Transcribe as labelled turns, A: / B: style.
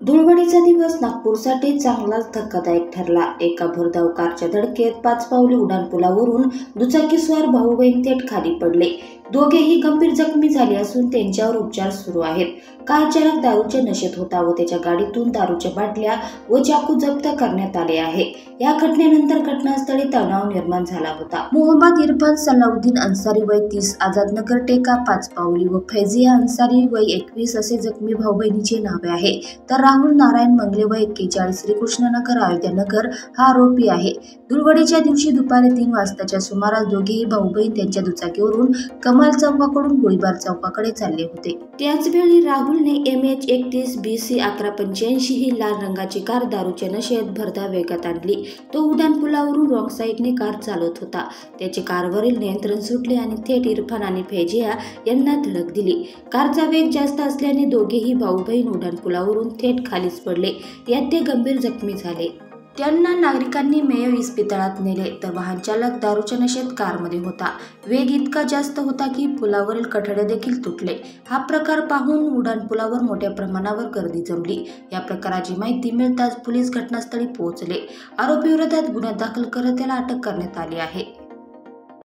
A: धुळवडीचा दिवस नागपूरसाठी चांगलाच धक्कादायक ठरला। एका भरधाव कारच्या धडकेत 5 पावली उड्डाणपुलावरून दुचाकीस्वार भाऊ बहीण थेट खाली पडले। दोघेही गंभीर जखमी झाले असून त्यांच्यावर उपचार सुरू आहेत। कार चालक दारूच्या नशेत होता व त्याच्या गाडीतून दारूच्या बाटल्या व चाकू जप्त करण्यात आले आहे। या घटनेनंतर घटनास्थळी तणाव निर्माण झाला होता। मोहम्मद इरफान सलाउद्दीन अन्सारी वय 30 आझादनगर टेका 5 पावली व फैजिया अन्सारी वय 21 असे जखमी भाऊ बहिणीचे नावे आहे। तर राहुल नारायण मंगले वय 41 श्रीकृष्णनगर अयोध्यानगर हा आरोपी आहे। धुळवडीच्या दिवशी दुपारी 3 वाजताच्या सुमारास दोघेही भाऊ बहीण त्यांच्या दुचाकीवरून कमाल चौकाकडून गोळीबार चौकाकडे चालले होते। त्याचवेळी राहुलने MH31 BC 1185 ही लाल रंगाची कार दारूच्या नशेत भरधाव वेगात आणली। तो उड्डाणपुलावरून रॉंग साईडने कार चालवत होता। त्याचे कारवरील नियंत्रण सुटले आणि थेट इरफान आणि फैजिया यांना धडक दिली। कारचा वेग जास्त असल्याने दोघेही भाऊ बहीण उड्डाणपुलावरून थेट खालीच पडले। यात ते गंभीर जखमी झाले। त्यांना नागरिकांनी मेयो इस्पितळात नेले तर वाहन चालक दारूच्या नशेत कारमध्ये होता। वेग इतका जास्त होता की पुलावरील कठडे देखील तुटले। हा प्रकार पाहून उड्डाणपुलावर मोठ्या प्रमाणावर गर्दी जमली। या प्रकाराची माहिती मिळताच पोलीस घटनास्थळी पोहोचले। आरोपी विरोधात गुन्हा दाखल करत त्याला अटक करण्यात आली आहे।